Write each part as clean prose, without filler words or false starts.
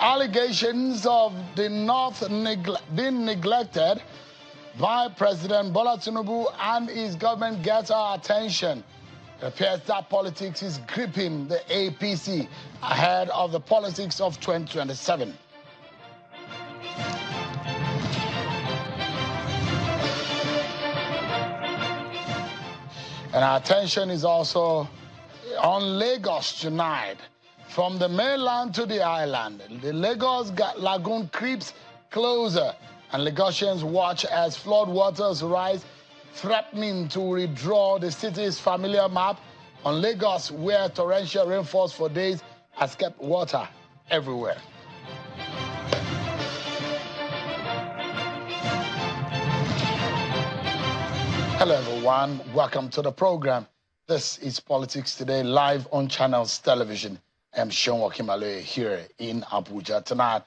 allegations of the North being neglected by President Bola Tinubu and his government gets our attention. It appears that politics is gripping the APC ahead of the politics of 2027. And our attention is also on Lagos tonight. From the mainland to the island, the Lagos Lagoon creeps closer, and Lagosians watch as flood waters rise, threatening to redraw the city's familiar map on Lagos, where torrential rainfalls for days has kept water everywhere. Hello, everyone. Welcome to the program. This is Politics Today, live on Channels Television. I'm Sean Wakimale here in Abuja tonight.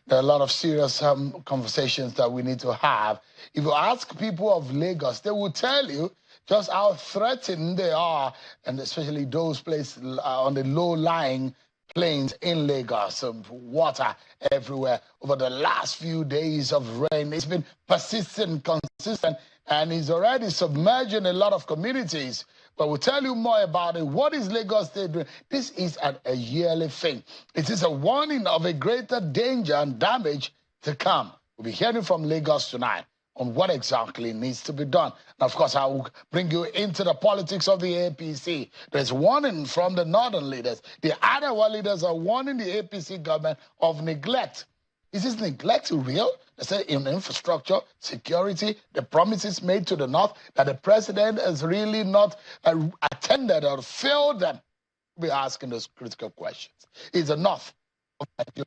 There are a lot of serious conversations that we need to have. If you ask people of Lagos, they will tell you just how threatened they are, and especially those places on the low-lying plains in Lagos. Water everywhere. Over the last few days of rain, it's been persistent, consistent, and it's already submerging a lot of communities. But we'll tell you more about it. What is Lagos State doing? This is a yearly thing. It is a warning of a greater danger and damage to come. We'll be hearing from Lagos tonight on what exactly needs to be done. And of course, I will bring you into the politics of the APC. There's warning from the northern leaders. The Arewa leaders are warning the APC government of neglect. Is this neglect real? They say in infrastructure, security, the promises made to the north that the president has really not attended or failed them. We're asking those critical questions. Is the north of Nigeria?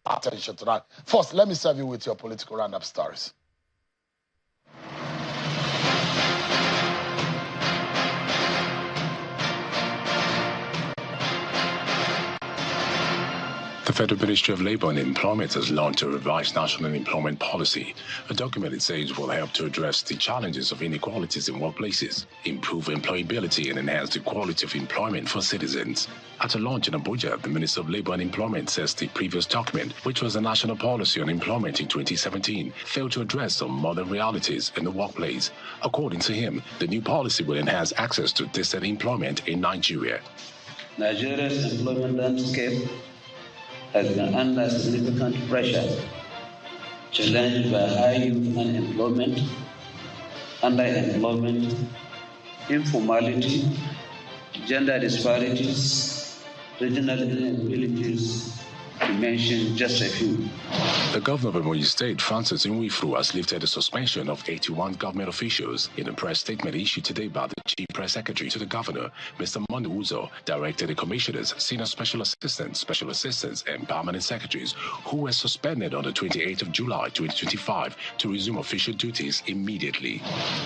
Attention tonight. First, let me serve you with your political roundup stories. The Federal Ministry of Labour and Employment has launched a revised national employment policy. A document it says will help to address the challenges of inequalities in workplaces, improve employability, and enhance the quality of employment for citizens. At a launch in Abuja, the Minister of Labour and Employment says the previous document, which was a national policy on employment in 2017, failed to address some modern realities in the workplace. According to him, the new policy will enhance access to decent employment in Nigeria. Nigeria's employment landscape has been under significant pressure, challenged by high youth unemployment, underemployment, informality, gender disparities, regional inequalities, to mention just a few. The governor of Imo State, Francis Nwifuru, has lifted the suspension of 81 government officials. In a press statement issued today by the Chief Press Secretary to the governor, Mr. Monday Uzo directed the commissioners, senior special assistants, and permanent secretaries who were suspended on the 28th of July 2025 to resume official duties immediately.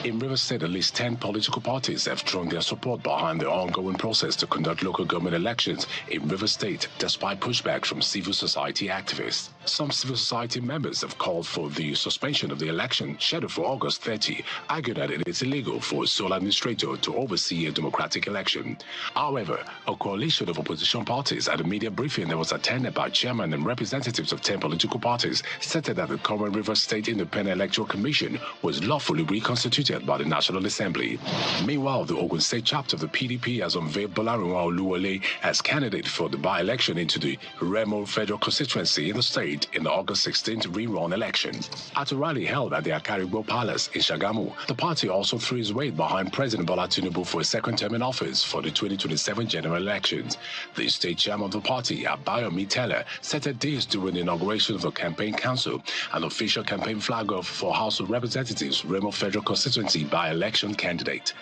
In Rivers State, at least 10 political parties have thrown their support behind the ongoing process to conduct local government elections in Rivers State, despite pushback from civil society activists. Some civil society members have called for the suspension of the election scheduled for August 30, argued that it is illegal for a sole administrator to oversee a democratic election. However, a coalition of opposition parties at a media briefing that was attended by chairmen and representatives of 10 political parties stated that the current Rivers State Independent Electoral Commission was lawfully reconstituted by the National Assembly. Meanwhile, the Ogun State chapter of the PDP has unveiled Bolarinwa Oluwole as candidate for the by-election into the Remo Federal Constituency in the state in the August 16th rerun election. At a rally held at the Akarigbo Palace in Shagamu, the party also threw its weight behind President Bola Tinubu for a second term in office for the 2027 general elections. The state chairman of the party, Abayomi Teller, stated this during the inauguration of the campaign council, an official campaign flag off for House of Representatives Remo Federal Constituency by-election candidate.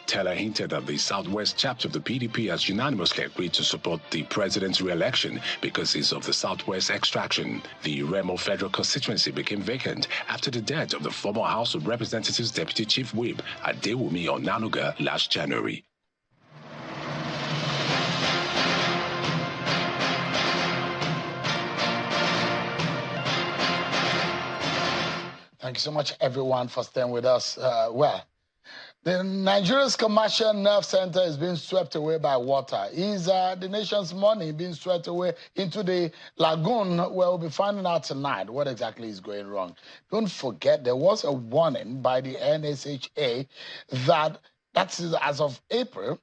Teller hinted that the Southwest chapter of the PDP has unanimously agreed to support the president's re-election because he's of the Southwest extraction. The Remo Federal Constituency became vacant after the death of the former House of Representatives Deputy Chief Whip Adewumi Onanuga last January. Thank you so much, everyone, for staying with us. The Nigeria's commercial nerve center is being swept away by water. Is the nation's money being swept away into the lagoon, where we'll be finding out tonight what exactly is going wrong. Don't forget, there was a warning by the NSHA that's as of April,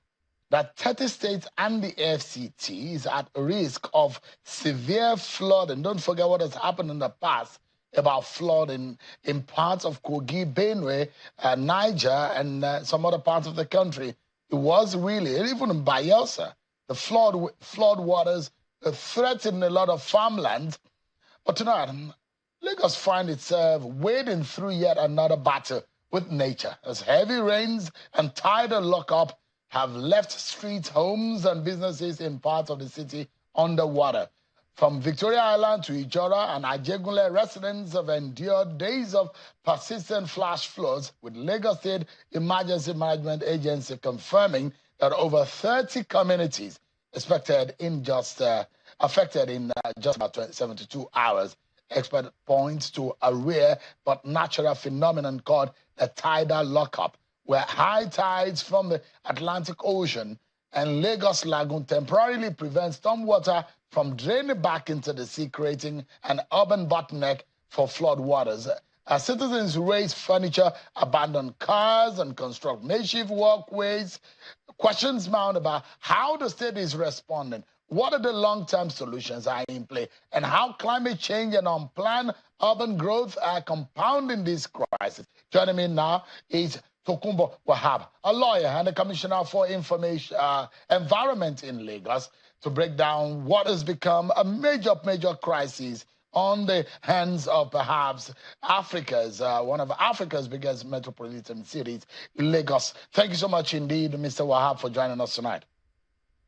that 30 states and the FCT is at risk of severe flooding. Don't forget what has happened in the past about flooding in parts of Kogi, Benue, Niger, and some other parts of the country. It was really, even in Bayelsa, the flood waters threatened a lot of farmland. But tonight, Lagos finds itself wading through yet another battle with nature, as heavy rains and tidal lockup have left streets, homes, and businesses in parts of the city underwater. From Victoria Island to Ijora and Ajegunle, residents have endured days of persistent flash floods, with Lagos State Emergency Management Agency confirming that over 30 communities affected in just about 72 hours. Expert points to a rare but natural phenomenon called a tidal lockup, where high tides from the Atlantic Ocean and Lagos Lagoon temporarily prevent stormwater from draining back into the sea, creating an urban bottleneck for flood waters. As citizens raise furniture, abandon cars, and construct makeshift walkways, questions mount about how the state is responding, what are the long-term solutions are in play, and how climate change and unplanned urban growth are compounding this crisis. Joining me now is Tokunbo Wahab, a lawyer and a commissioner for environment in Lagos, to break down what has become a major crisis on the hands of perhaps one of Africa's biggest metropolitan cities, Lagos. Thank you so much indeed, Mr. Wahab, for joining us tonight.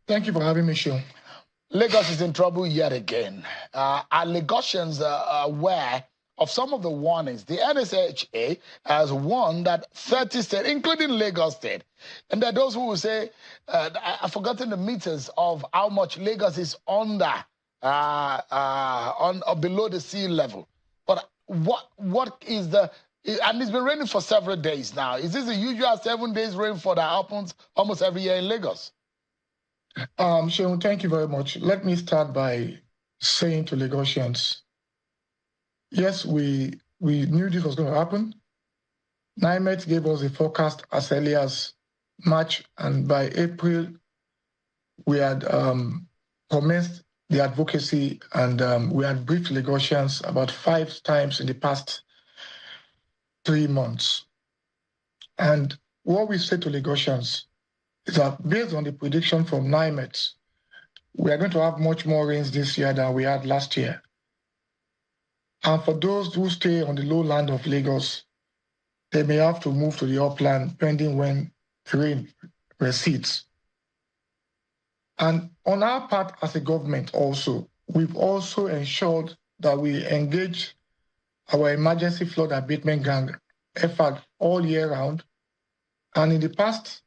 Thank you for having me, Sean. Lagos is in trouble yet again. Are Lagosians aware of some of the warnings? The NSHA has warned that 30 states, including Lagos State, and there are those who will say, I've forgotten the meters of how much Lagos is under, below the sea level. But what is the, and it's been raining for several days now. Is this the usual 7 days rainfall that happens almost every year in Lagos? Sean, thank you very much. Let me start by saying to Lagosians, yes, we knew this was going to happen. NIMET gave us a forecast as early as March, and by April, we had commenced the advocacy, and we had briefed Lagosians about 5 times in the past 3 months. And what we said to Lagosians is that based on the prediction from NIMET, we are going to have much more rains this year than we had last year. And for those who stay on the lowland of Lagos, they may have to move to the upland pending when the rain recedes. And on our part as a government also, we've also ensured that we engage our emergency flood abatement gang effort all year round. And in the past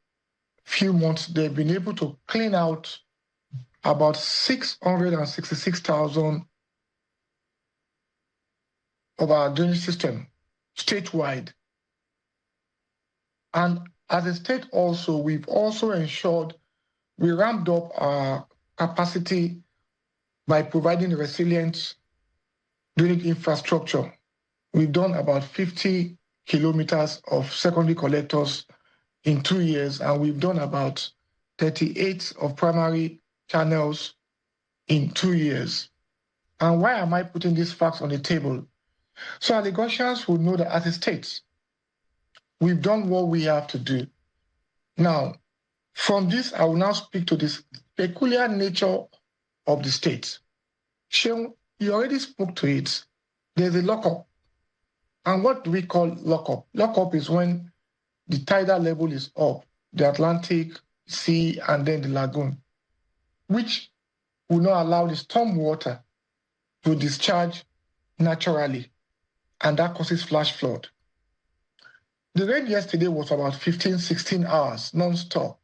few months, they've been able to clean out about 666,000 of our drainage system statewide. And as a state also, we've also ensured we ramped up our capacity by providing resilient drainage infrastructure. We've done about 50 kilometers of secondary collectors in 2 years, and we've done about 38 of primary channels in 2 years. And why am I putting these facts on the table? So our Lagosians will know that as a state, we've done what we have to do. Now, from this, I will now speak to this peculiar nature of the state. Sean, you already spoke to it. There's a lockup. And what do we call lockup? Lockup is when the tidal level is up, the Atlantic Sea and then the lagoon, which will not allow the storm water to discharge naturally, and that causes flash flood. The rain yesterday was about 15, 16 hours non-stop.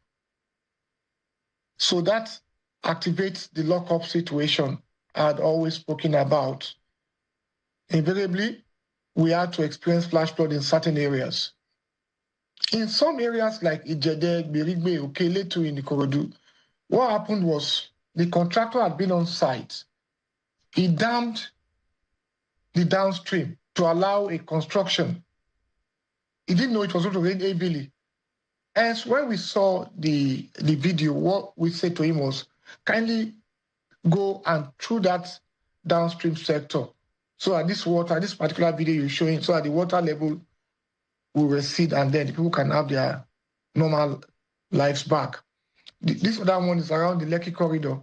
So that activates the lockup situation I had always spoken about. Invariably, we had to experience flash flood in certain areas. In some areas like Ijede, Birigbe, Okeletu in Ikorodu, what happened was the contractor had been on site. He dammed the downstream to allow a construction. He didn't know it was going to rain heavily. And when we saw the video, what we said to him was, kindly go and through that downstream sector so that this particular video you're showing, so that the water level will recede and then the people can have their normal lives back. This other one is around the Lekki Corridor.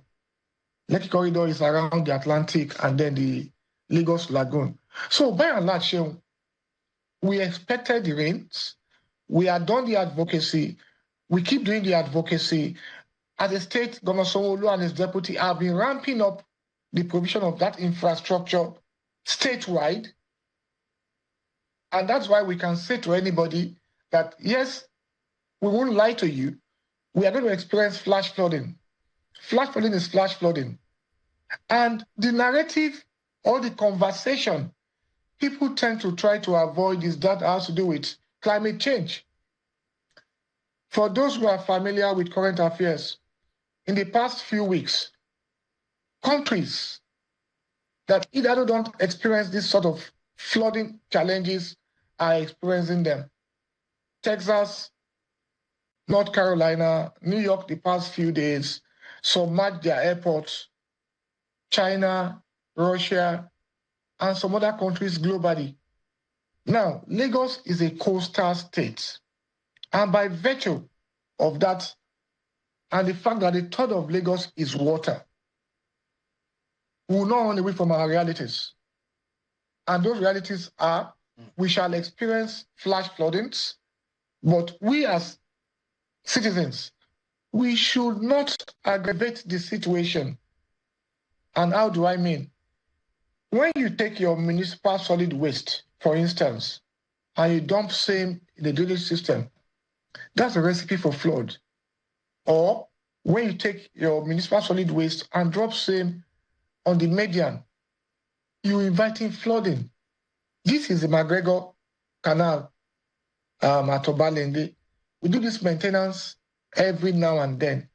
Lekki Corridor is around the Atlantic and then the Lagos Lagoon. So by and large, we expected the rains. We had done the advocacy. We keep doing the advocacy. As a state, Governor Sanwo-Olu and his deputy have been ramping up the provision of that infrastructure statewide. And that's why we can say to anybody that, yes, we won't lie to you. We are going to experience flash flooding. Flash flooding is flash flooding. And the narrative or the conversation people tend to try to avoid is that has to do with climate change. For those who are familiar with current affairs, in the past few weeks, countries that either don't experience this sort of flooding challenges are experiencing them. Texas, North Carolina, New York the past few days submerged their airports, China, Russia, and some other countries globally. Now, Lagos is a coastal state. And by virtue of that, and the fact that a third of Lagos is water, we will not run away from our realities. And those realities are, we shall experience flash floodings, but we as citizens, we should not aggravate the situation. And how do I mean? When you take your municipal solid waste, for instance, and you dump same in the drainage system, that's a recipe for flood. Or when you take your municipal solid waste and drop same on the median, you're inviting flooding. This is the McGregor Canal at Obalende. We do this maintenance every now and then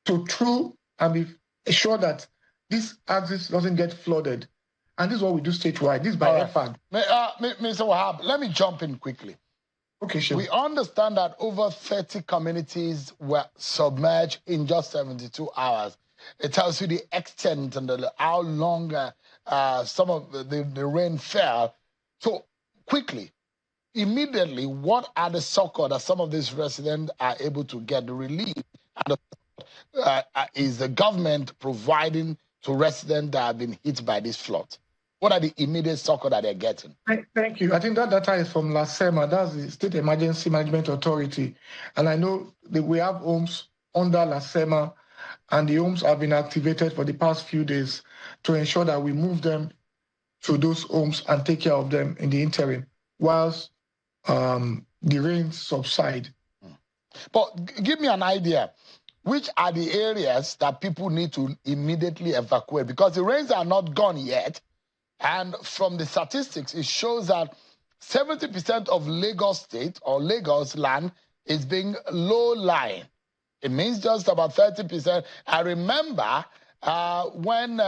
to true and be sure that this axis doesn't get flooded. And this is what we do statewide. This is by effort. Mr. Wahab, let me jump in quickly. Okay, sure. We understand that over 30 communities were submerged in just 72 hours. It tells you the extent and how long some of the rain fell. So quickly, immediately, what are the succor that some of these residents are able to get the relief? And is the government providing to residents that have been hit by this flood? What are the immediate succor that they're getting? Thank you. I think that data is from LASEMA, that's the State Emergency Management Authority. And I know that we have homes under LASEMA, and the homes have been activated for the past few days to ensure that we move them to those homes and take care of them in the interim whilst the rains subside. But give me an idea. Which are the areas that people need to immediately evacuate? Because the rains are not gone yet. And from the statistics, it shows that 70% of Lagos State or Lagos land is being low-lying. It means just about 30%. I remember when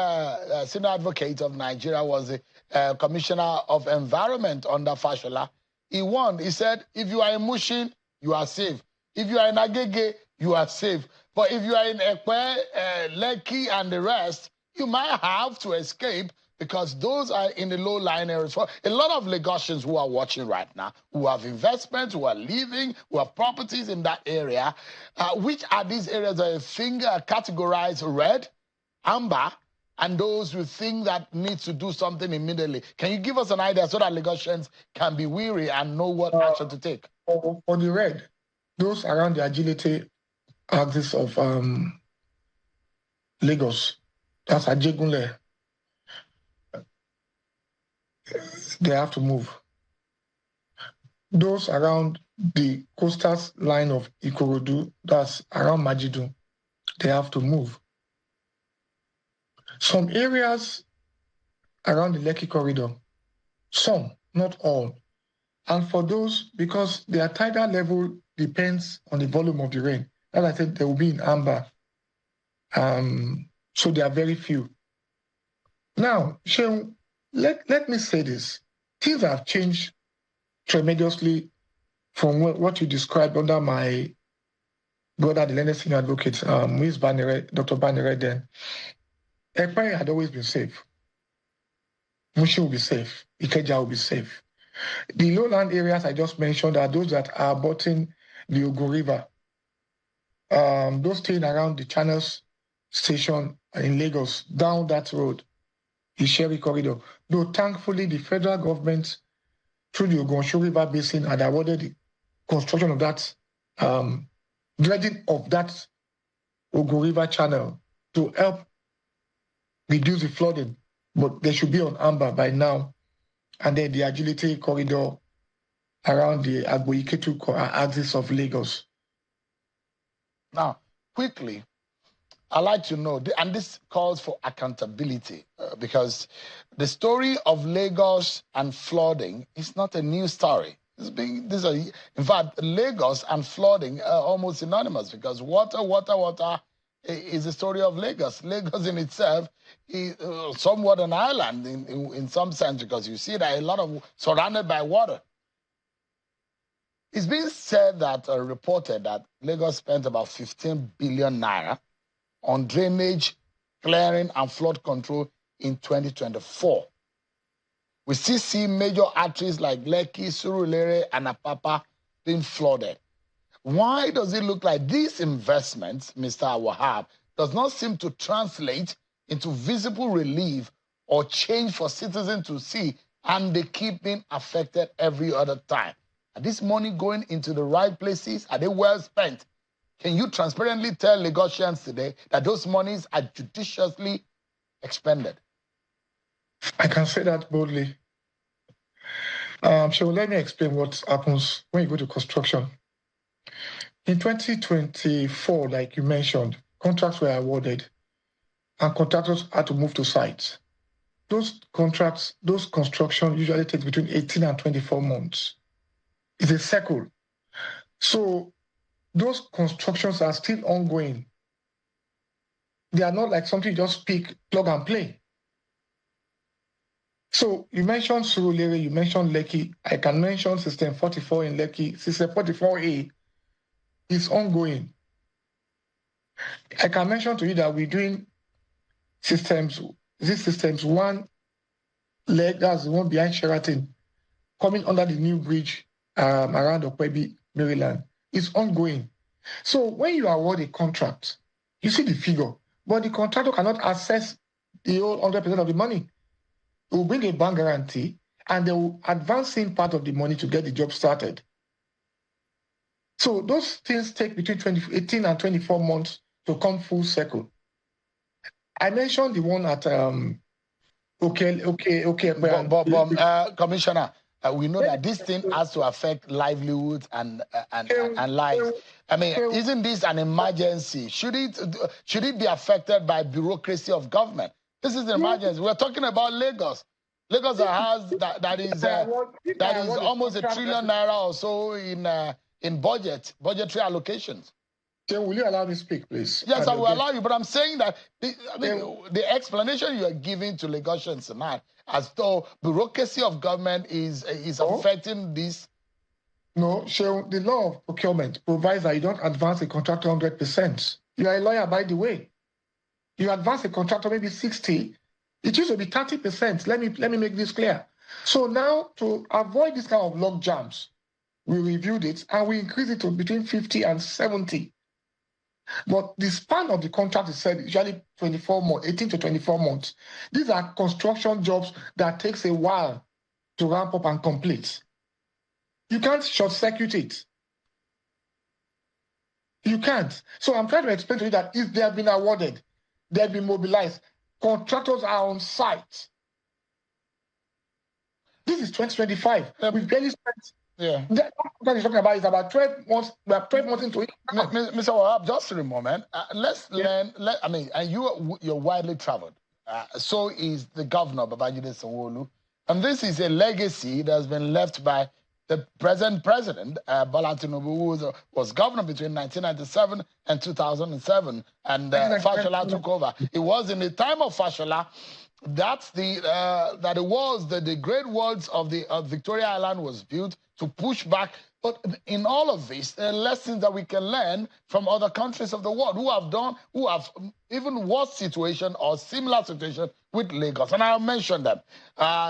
Senior Advocate of Nigeria was the Commissioner of Environment under Fashola, he warned. He said, if you are in Mushin, you are safe. If you are in Agege, you are safe. But if you are in Ekwe, Lekki, and the rest, you might have to escape because those are in the low-lying areas. For a lot of Lagosians who are watching right now, who have investments, who are living, who have properties in that area, which are these areas that you think are categorized red, amber, and those who think that needs to do something immediately? Can you give us an idea so that Lagosians can be weary and know what action to take? For the red, those around the agility axis of Lagos, that's Ajegunle, they have to move. Those around the coastal line of Ikorodu, that's around Majidu, they have to move. Some areas around the Lekki corridor, some, not all, And for those, because their tidal level depends on the volume of the rain, as I said, they will be in amber. So there are very few. Now, Shehu, let me say this. Things have changed tremendously from what you described under my brother, the learned senior advocate, Dr. Banere then. Ekpere had always been safe. Mushi will be safe. Ikeja will be safe. The lowland areas I just mentioned are those that are abutting the Ogun River. Those staying around the Channels station in Lagos, down that road, the Sherry corridor. Though thankfully the federal government, through the Ogun River Basin, had awarded the construction of that, dredging of that Ogun River channel to help reduce the flooding. But they should be on amber by now. And then the agility corridor around the Agboiketu axis of Lagos. Now, quickly, I'd like to know, and this calls for accountability, because the story of Lagos and flooding is not a new story. In fact, Lagos and flooding are almost synonymous, because water is the story of Lagos. Lagos in itself is somewhat an island in some sense, because you see that a lot of surrounded by water. It's been said that, reported that Lagos spent about 15 billion naira on drainage, clearing, and flood control in 2024. We still see major arteries like Lekki, Surulere, and Apapa being flooded. Why does it look like these investments, Mr. Wahab, does not seem to translate into visible relief or change for citizens to see, and they keep being affected every other time? Are this money going into the right places? Are they well spent? Can you transparently tell Lagosians today that those monies are judiciously expended? I can say that boldly. So let me explain what happens when you go to construction. In 2024, like you mentioned, contracts were awarded and contractors had to move to sites. Those contracts, those construction usually takes between 18 and 24 months. It's a cycle. So those constructions are still ongoing. They are not like something you just pick, plug and play. So you mentioned Surulere, you mentioned Lekki. I can mention System 44 in Lekki. System 44A is ongoing. I can mention to you that we're doing systems, these systems, one leg, that's the one behind Sheraton, coming under the new bridge around Okwebi, Maryland. It's ongoing. So when you award a contract, you see the figure, but the contractor cannot access the whole 100% of the money. It will bring a bank guarantee, and they will advance in part of the money to get the job started. So those things take between 18 and 24 months to come full circle. I mentioned the one at Commissioner, we know that this thing has to affect livelihoods and lives. I mean, isn't this an emergency? Should it be affected by bureaucracy of government? This is an emergency. We're talking about Lagos. Lagos has that is almost $1 trillion naira or so in budgetary allocations. So will you allow me to speak, please? Yes, I will allow you, but I'm saying that the explanation you are giving to Lagosians tonight, as though bureaucracy of government is affecting this. No, so the law of procurement provides that you don't advance a contractor 100%. You are a lawyer, by the way. You advance a contractor maybe 60. It used to be 30%. Let me make this clear. So now, to avoid this kind of log jams, we reviewed it and we increased it to between 50 and 70. But the span of the contract is said usually 24 months, 18 to 24 months. These are construction jobs that takes a while to ramp up and complete. You can't short-circuit it. You can't. So I'm trying to explain to you that if they have been awarded, they have been mobilized, contractors are on site. This is 2025. We've barely spent. Yeah. What he's talking about is about 12 months. We are 12 months into it. Mr. Wahab, just a moment. Let's learn. And you're widely traveled. So is the governor, Babajide Sanwo-Olu. And this is a legacy that has been left by the present president, Bola Tinubu, was governor between 1997 and 2007, and Fashola took over. It was in the time of Fashola that the Great Walls of Victoria Island was built to push back. But in all of this, there are lessons that we can learn from other countries of the world who have even worse situation or similar situation with Lagos. And I'll mention them.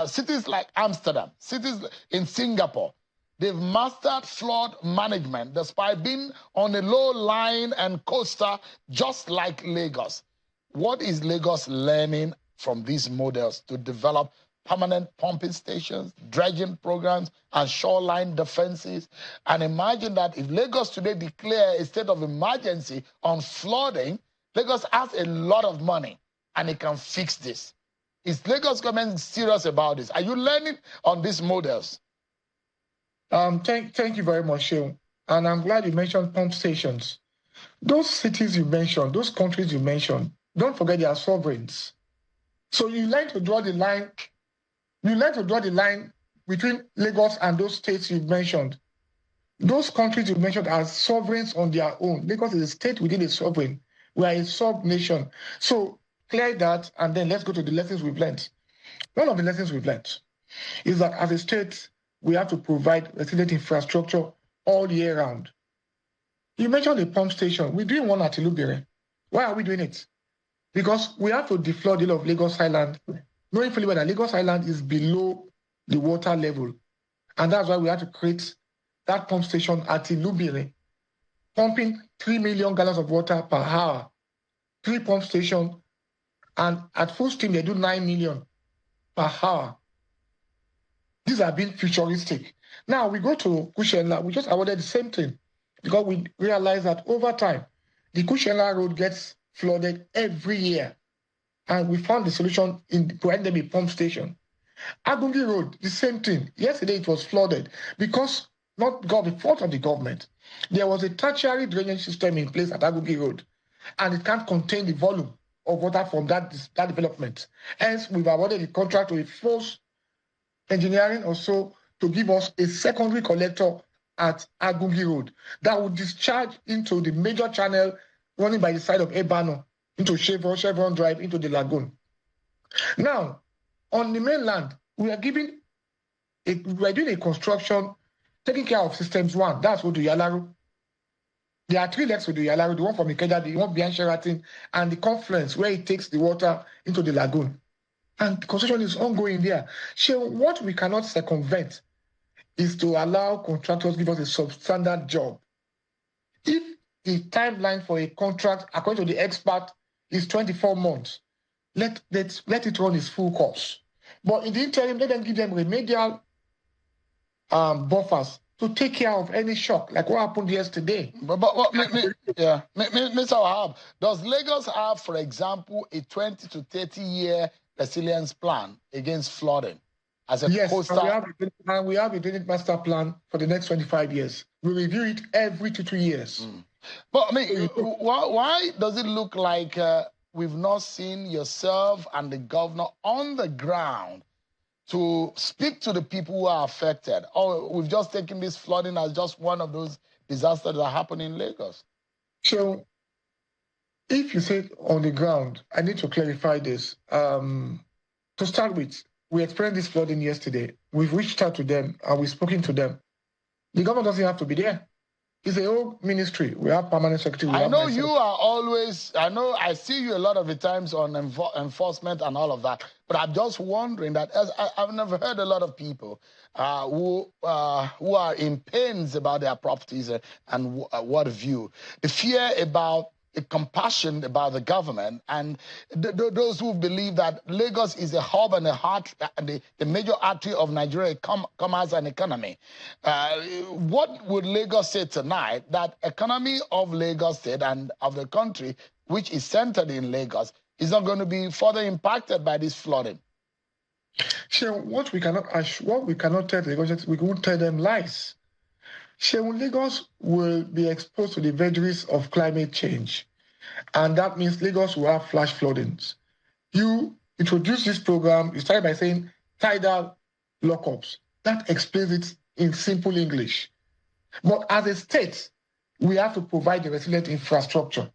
Cities like Amsterdam, cities in Singapore, they've mastered flood management despite being on a low line and coaster just like Lagos. What is Lagos learning from these models to develop permanent pumping stations, dredging programs, and shoreline defenses? And imagine that if Lagos today declare a state of emergency on flooding, Lagos has a lot of money and it can fix this. Is Lagos government serious about this? Are you learning on these models? Thank you very much, Shehu. And I'm glad you mentioned pump stations. Those cities you mentioned, those countries you mentioned, don't forget they are sovereigns. So you learn to draw the line. You learn to draw the line between Lagos and those states you've mentioned. Those countries you mentioned are sovereigns on their own. Lagos is a state within a sovereign. We are a sub-nation. So clear that, and then let's go to the lessons we've learned. One of the lessons we've learned is that as a state, we have to provide resilient infrastructure all year round. You mentioned the pump station. We're doing one at Ilubire. Why are we doing it? Because we have to deflood the of Lagos Island, knowing fully well that Lagos Island is below the water level. And that's why we have to create that pump station at Ilubire, pumping 3 million gallons of water per hour. 3 pump stations, and at full steam, they do 9 million per hour. These are being futuristic. Now we go to Kushenla, we just awarded the same thing because we realize that over time, the Kushenla road gets flooded every year. And we found the solution in providing them a pump station. Agungi Road, the same thing. Yesterday it was flooded because not the fault of the government. There was a tertiary drainage system in place at Agungi Road, and it can't contain the volume of water from that development. Hence, we've awarded the contract to a force engineering also to give us a secondary collector at Agungi Road that would discharge into the major channel running by the side of Ebano, into Chevron Drive, into the lagoon. Now, on the mainland, we are doing a construction, taking care of Systems 1. That's Odu Yalaru. There are 3 legs to the Yalaru, the one from Ikeja, the one behind Sheraton, and the confluence where it takes the water into the lagoon. And the construction is ongoing there. So what we cannot circumvent is to allow contractors to give us a substandard job. If the timeline for a contract, according to the expert, is 24 months, let it run its full course. But in the interim, let them give them remedial buffers to take care of any shock, like what happened yesterday. Mr. Wahab, does Lagos have, for example, a 20 to 30-year resilience plan against flooding as a coastal? And we have a drainage master plan for the next 25 years. We review it every 2 years. But I mean, why does it look like we've not seen yourself and the governor on the ground to speak to the people who are affected? Or we've just taken this flooding as just one of those disasters that happen in Lagos? So if you say on the ground, I need to clarify this. To start with, we experienced this flooding yesterday. We've reached out to them and we've spoken to them. The government doesn't have to be there. It's a whole ministry. We have permanent secretary. I know you are always, I see you a lot of the times on enforcement and all of that. But I'm just wondering that, as I've never heard a lot of people who are in pains about their properties and what view. The fear about the compassion about the government and those who believe that Lagos is a hub and a heart, the major artery of Nigeria commerce and economy. What would Lagos say tonight that economy of Lagos State and of the country, which is centered in Lagos, is not going to be further impacted by this flooding? Sure, what we cannot tell the Lagosians, we won't tell them lies. Lagos will be exposed to the vagaries of climate change. And that means Lagos will have flash floodings. You introduced this program, you started by saying tidal lockups. That explains it in simple English. But as a state, we have to provide the resilient infrastructure.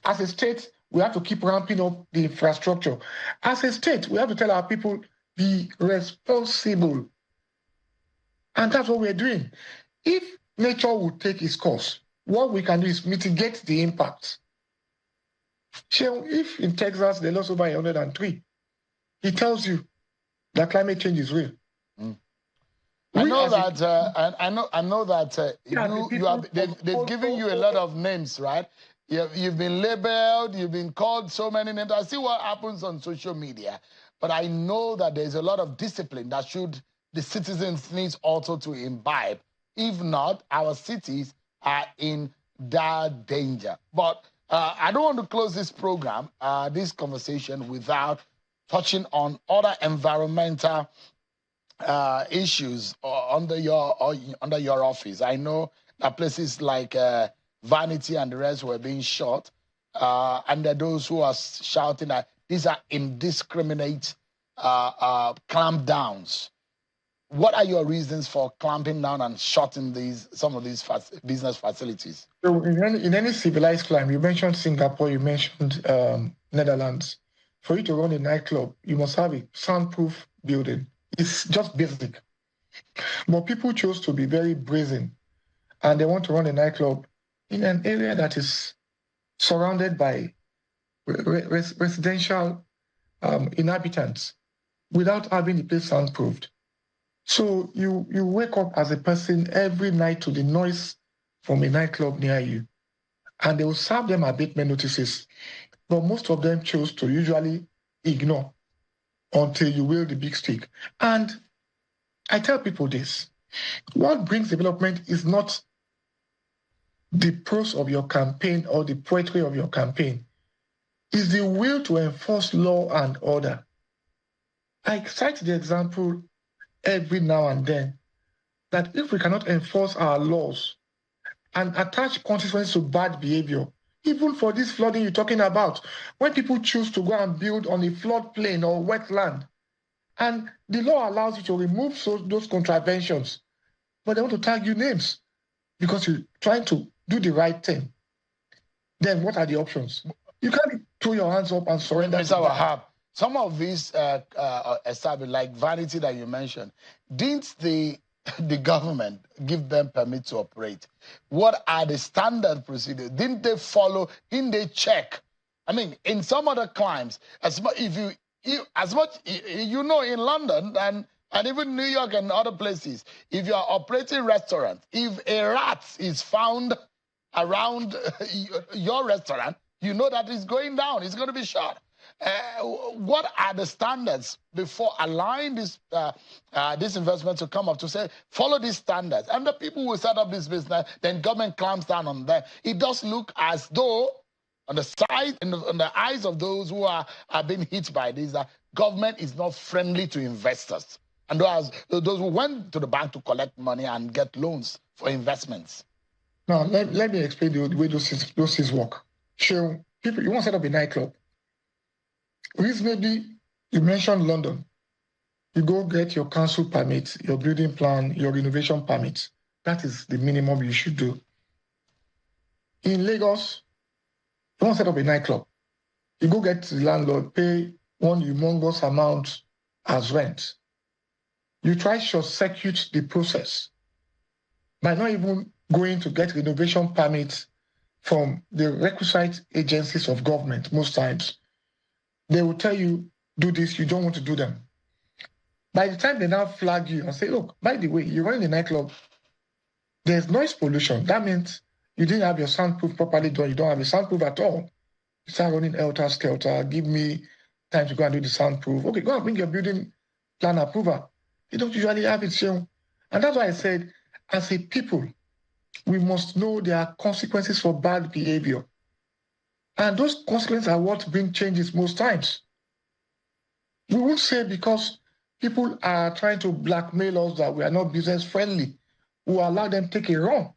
As a state, we have to keep ramping up the infrastructure. As a state, we have to tell our people, be responsible. And that's what we're doing. If nature would take its course, what we can do is mitigate the impact. So if in Texas they lost over 103, it tells you that climate change is real. I know that they've given you a lot of names, right? You've been labeled, you've been called so many names. I see what happens on social media, but I know that there's a lot of discipline that the citizens need also to imbibe. If not, our cities are in dire danger. But I don't want to close this program, this conversation, without touching on other environmental issues under your office. I know that places like Vanity and the rest were being shot, and there are those who are shouting that these are indiscriminate clampdowns. What are your reasons for clamping down and shutting some of these business facilities? So in any civilized climate, you mentioned Singapore, you mentioned Netherlands. For you to run a nightclub, you must have a soundproof building. It's just basic. But people chose to be very brazen, and they want to run a nightclub in an area that is surrounded by residential inhabitants without having the place soundproofed. So you wake up as a person every night to the noise from a nightclub near you, and they will serve them abatement notices. But most of them chose to usually ignore until you wield the big stick. And I tell people this: what brings development is not the prose of your campaign or the poetry of your campaign, is the will to enforce law and order. I cite the example every now and then that if we cannot enforce our laws and attach consequences to bad behavior, even for this flooding you're talking about, when people choose to go and build on a floodplain or wetland, and the law allows you to remove those contraventions, but they want to tag you names because you're trying to do the right thing, then what are the options? You can't throw your hands up and surrender. Mr. Wahab, some of these established, like Vanity that you mentioned, didn't the government give them permit to operate? What are the standard procedures? Didn't they follow? Didn't they check? I mean, in some other climes, in London and even New York and other places, if you are operating restaurants, if a rat is found around your restaurant, you know that it's going down. It's going to be shot. What are the standards before allowing this investment to come up to say, follow these standards? And the people who set up this business, then government clamps down on them. It does look as though, on the side, on the eyes of those who are being hit by this, that government is not friendly to investors. And those who went to the bank to collect money and get loans for investments. Now, let me explain the way those things work. So, people, you want to set up a nightclub. Reasonably, you mentioned London. You go get your council permit, your building plan, your renovation permit. That is the minimum you should do. In Lagos, you want to set up a nightclub. You go get the landlord, pay one humongous amount as rent. You try to short-circuit the process by not even going to get renovation permits from the requisite agencies of government most times. They will tell you, do this, you don't want to do them. By the time they now flag you and say, look, by the way, you're running a nightclub, there's noise pollution. That means you didn't have your soundproof properly done. You don't have a soundproof at all. You start running helter-skelter, give me time to go and do the soundproof. Okay, go and bring your building plan approval. You don't usually have it shown. And that's why I said, as a people, we must know there are consequences for bad behavior. And those consequences are what bring changes most times. We won't say because people are trying to blackmail us that we are not business friendly, we will allow them to take a run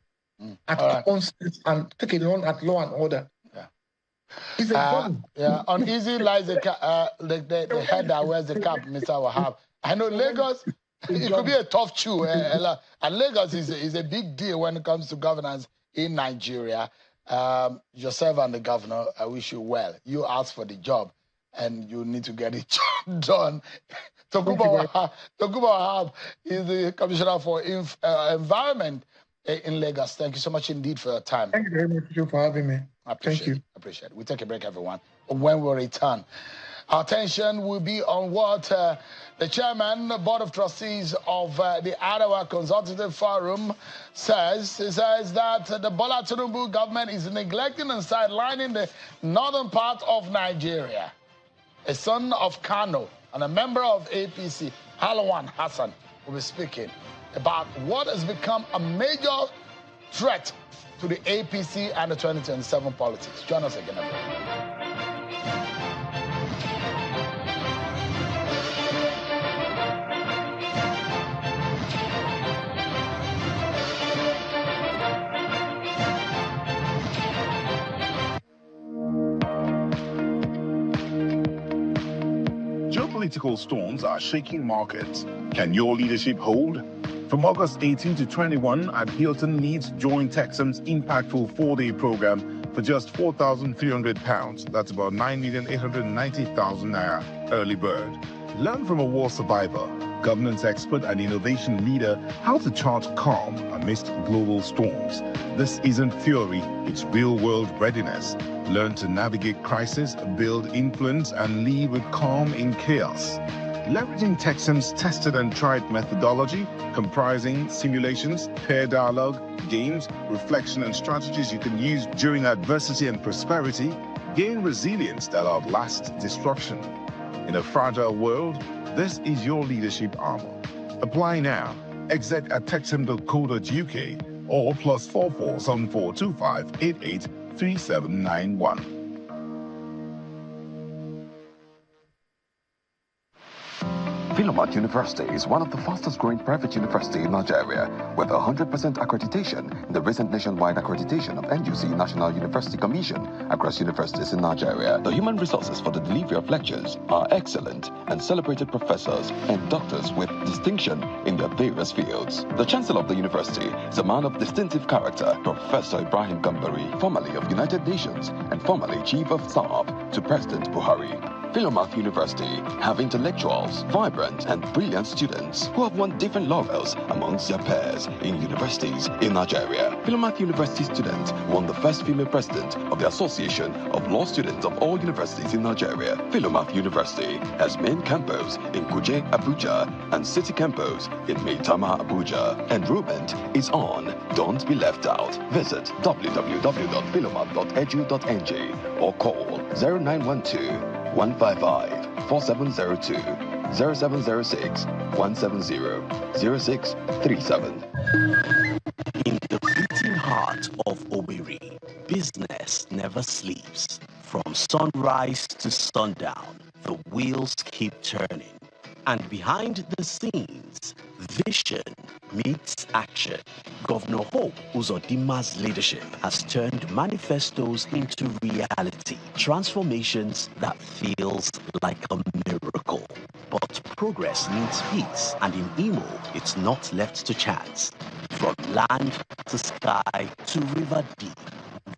at common sense and take a run at law and order. Yeah. It's a problem. Yeah, uneasy lies the head that wears the cap, Mr. Wahab. I know Lagos It could be a tough chew. And Lagos is a big deal when it comes to governance in Nigeria. Yourself and the governor, I wish you well. You asked for the job, and you need to get it done. Tokubo Wahab is the Commissioner for Environment in Lagos. Thank you so much indeed for your time. Thank you very much for having me. Thank you. Appreciate it. We'll take a break, everyone. When we return, our attention will be on what the chairman, the Board of Trustees of the Ottawa Consultative Forum says. He says that the Bola Tinubu government is neglecting and sidelining the northern part of Nigeria. A son of Kano and a member of APC, Halawan Hassan, will be speaking about what has become a major threat to the APC and the 2027 politics. Join us again, everyone. Geopolitical storms are shaking markets. Can your leadership hold? From August 18 to 21 at Hilton Meets Join Texan's impactful 4-day program for just £4,300. That's about 9,890,000 naira early bird. Learn from a war survivor, governance expert and innovation leader how to chart calm amidst global storms. This isn't theory, it's real-world readiness. Learn to navigate crisis, build influence, and lead with calm in chaos. Leveraging Texan's tested and tried methodology, comprising simulations, pair dialogue, games, reflection, and strategies you can use during adversity and prosperity, gain resilience that outlasts destruction. In a fragile world, this is your leadership armor. Apply now. Exec at texan.co.uk or +44 7425 88 3791. Philomath University is one of the fastest growing private universities in Nigeria, with 100% accreditation in the recent nationwide accreditation of NUC National University Commission across universities in Nigeria. The human resources for the delivery of lectures are excellent, and celebrated professors and doctors with distinction in their various fields. The Chancellor of the university is a man of distinctive character, Professor Ibrahim Gambari, formerly of United Nations and formerly Chief of Staff to President Buhari. Philomath University have intellectuals, vibrant and brilliant students who have won different laurels amongst their peers in universities in Nigeria. Philomath University student won the first female president of the Association of Law Students of all universities in Nigeria. Philomath University has main campus in Kuje, Abuja and city campus in Maitama, Abuja. Enrollment is on. Don't be left out. Visit www.philomath.edu.ng or call 0912 155 4702 0706 170 0637. In the beating heart of Owerri, business never sleeps. From sunrise to sundown, the wheels keep turning. And behind the scenes, vision meets action. Governor Hope Uzodima's leadership has turned manifestos into reality, transformations that feels like a miracle. But progress needs peace, and in Imo, it's not left to chance. From land to sky to river deep,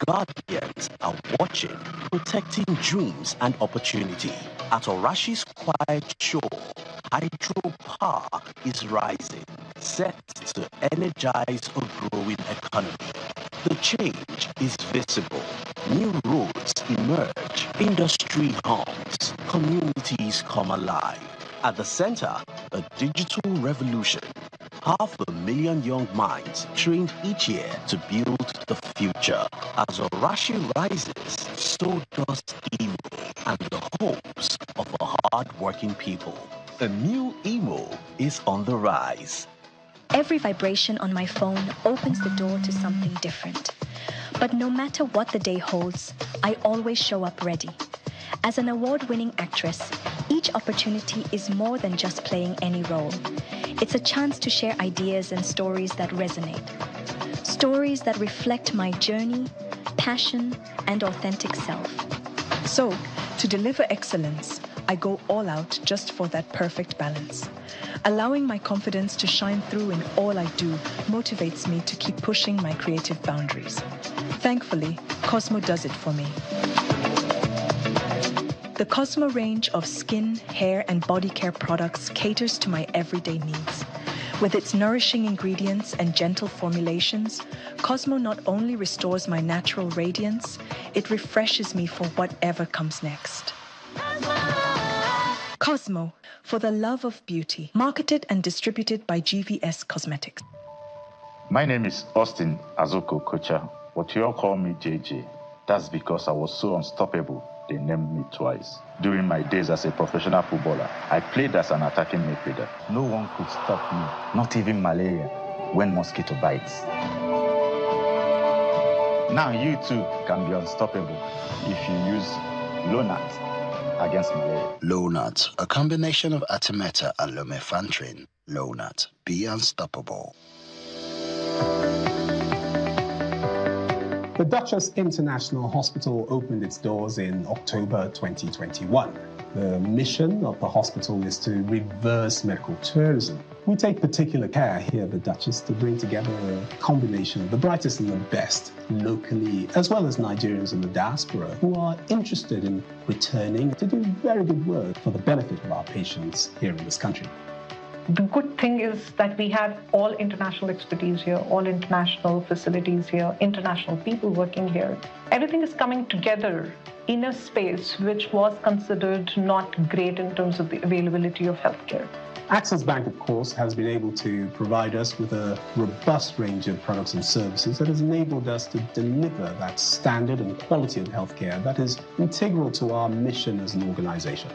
guardians are watching, protecting dreams and opportunity. At Orashi's quiet shore, hydropower is rising, set to energize a growing economy. The change is visible. New roads emerge, industry hums, communities come alive. At the center, a digital revolution. 500,000 young minds trained each year to build the future. As Orashi rises, so does Imo and the hopes of a hard-working people. A new Imo is on the rise. Every vibration on my phone opens the door to something different. But no matter what the day holds, I always show up ready. As an award-winning actress, each opportunity is more than just playing any role. It's a chance to share ideas and stories that resonate. Stories that reflect my journey, passion, and authentic self. So, to deliver excellence, I go all out just for that perfect balance. Allowing my confidence to shine through in all I do motivates me to keep pushing my creative boundaries. Thankfully, Cosmo does it for me. The Cosmo range of skin, hair, and body care products caters to my everyday needs. With its nourishing ingredients and gentle formulations, Cosmo not only restores my natural radiance, it refreshes me for whatever comes next. Cosmo, for the love of beauty. Marketed and distributed by GVS Cosmetics. My name is Austin Azoko Kocha, but you all call me JJ. That's because I was so unstoppable, they named me twice. During my days as a professional footballer, I played as an attacking midfielder. No one could stop me, not even malaria, when mosquito bites. Now you too can be unstoppable if you use Lonat against malaria. Lonat, a combination of Artemether and lumefantrine. Lonat, be unstoppable. The Duchess International Hospital opened its doors in October 2021. The mission of the hospital is to reverse medical tourism. We take particular care here at the Duchess to bring together a combination of the brightest and the best locally, as well as Nigerians in the diaspora who are interested in returning to do very good work for the benefit of our patients here in this country. The good thing is that we have all international expertise here, all international facilities here, international people working here. Everything is coming together in a space which was considered not great in terms of the availability of healthcare. Access Bank, of course, has been able to provide us with a robust range of products and services that has enabled us to deliver that standard and quality of healthcare that is integral to our mission as an organization.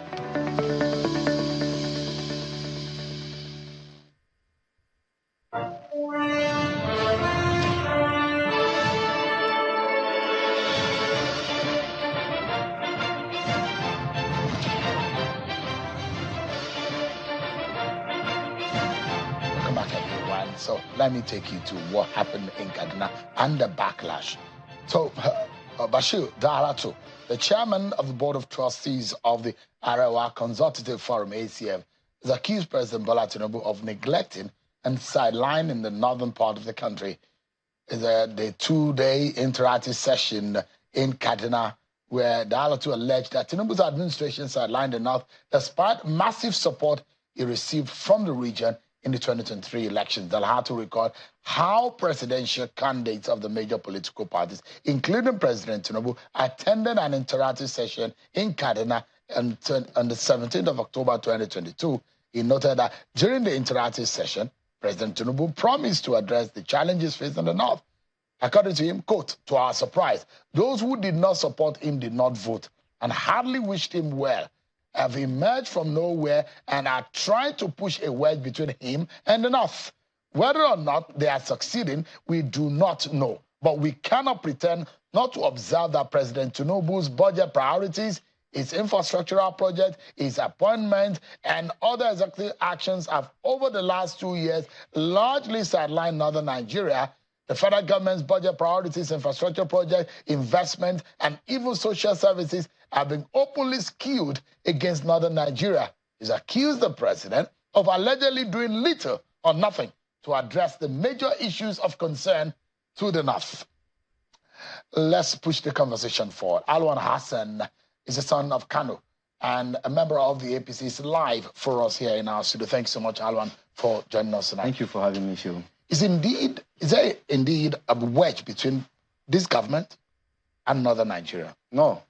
So let me take you to what happened in Kaduna and the backlash. So Bashir Darato, the chairman of the Board of Trustees of the Arewa Consultative Forum, ACF, has accused President Bola Tinubu of neglecting and sidelining the northern part of the country. The two-day interactive session in Kaduna, where Darato alleged that Tinubu's administration sidelined the north despite massive support he received from the region in the 2023 elections. They'll have to record how presidential candidates of the major political parties, including President Tinubu, attended an interactive session in Kaduna on the 17th of October 2022. He noted that during the interactive session, President Tinubu promised to address the challenges faced in the north. According to him, quote, "To our surprise, those who did not support him did not vote and hardly wished him well, have emerged from nowhere and are trying to push a wedge between him and the north. Whether or not they are succeeding, we do not know. But we cannot pretend not to observe that President Tinubu's budget priorities, his infrastructural project, his appointment, and other executive actions have, over the last 2 years, largely sidelined northern Nigeria. The federal government's budget priorities, infrastructure project, investment, and even social services have been openly skewed against northern Nigeria. He's accused the president of allegedly doing little or nothing to address the major issues of concern to the north." Let's push the conversation forward. Alwan Hassan is the son of Kano and a member of the APC. Is live for us here in our studio. Thanks so much, Alwan, for joining us tonight. Thank you for having me, Phil. Is there indeed a wedge between this government and northern Nigeria? No.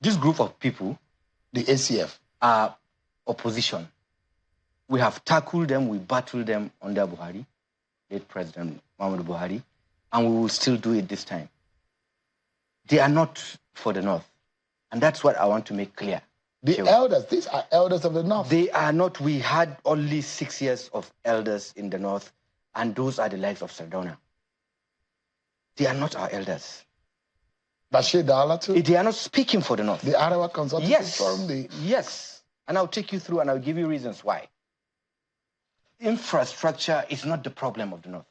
This group of people, the ACF, are opposition. We have tackled them, we battled them under Buhari, late President Muhammadu Buhari, and we will still do it this time. They are not for the north, and that's what I want to make clear. The elders, these are elders of the north. They are not. We had only 6 years of elders in the north, and those are the likes of Sardauna. They are not our elders. Bashir Dalatu? They are not speaking for the north. The Arewa Consultative Forum? Yes, and I'll take you through and I'll give you reasons why. Infrastructure is not the problem of the north.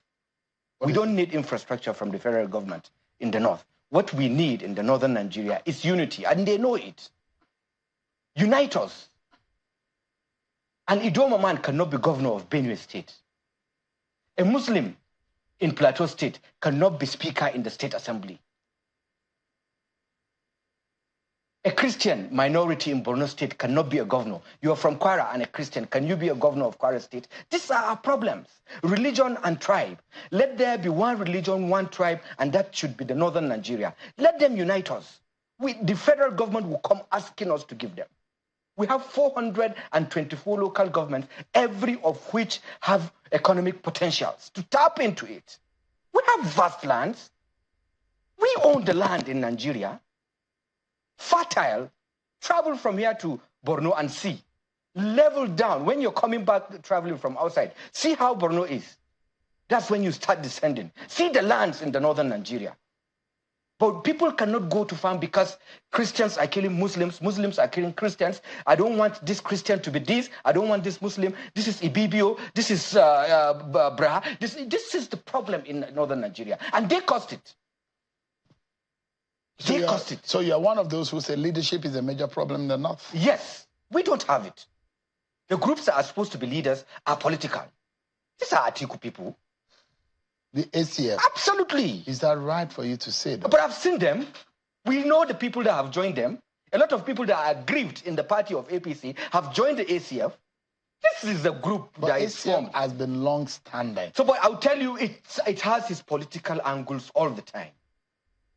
We don't need infrastructure from the federal government in the north. What we need in the northern Nigeria is unity, and they know it. Unite us. An Idoma man cannot be governor of Benue State. A Muslim in Plateau State cannot be speaker in the state assembly. A Christian minority in Borno State cannot be a governor. You are from Kwara and a Christian. Can you be a governor of Kwara State? These are our problems. Religion and tribe. Let there be one religion, one tribe, and that should be the northern Nigeria. Let them unite us. The federal government will come asking us to give them. We have 424 local governments, every of which have economic potentials to tap into it. We have vast lands. We own the land in Nigeria. Fertile, travel from here to Borno and see. Level down. When you're coming back, traveling from outside, see how Borno is. That's when you start descending. See the lands in the northern Nigeria. But people cannot go to farm because Christians are killing Muslims, Muslims are killing Christians. I don't want this Christian to be this. I don't want this Muslim. This is Ibibio. This is Braha. This is the problem in northern Nigeria. And they caused it. So you're one of those who say leadership is a major problem in the north? Yes, we don't have it. The groups that are supposed to be leaders are political. These are Atiku people. The ACF? Absolutely. Is that right for you to say that? But I've seen them. We know the people that have joined them. A lot of people that are aggrieved in the party of APC have joined the ACF. This is the group that is formed. Has been long-standing. So, but I'll tell you, it has its political angles all the time.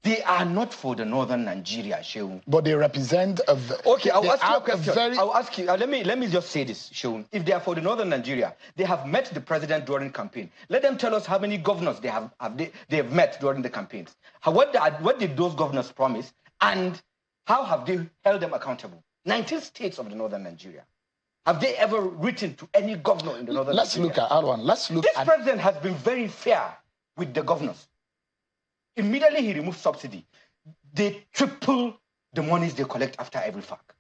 They are not for the northern Nigeria, Sheun. But they represent a... Okay, I'll ask you a question. I'll ask you, let me just say this, Sheun. If they are for the northern Nigeria, they have met the president during campaign. Let them tell us how many governors they have met during the campaigns. What did those governors promise? And how have they held them accountable? 19 states of the northern Nigeria. Have they ever written to any governor in the northern Nigeria? Let's look at Alwan. This president has been very fair with the governors. Immediately he removed subsidy. They triple the monies they collect after every FAC.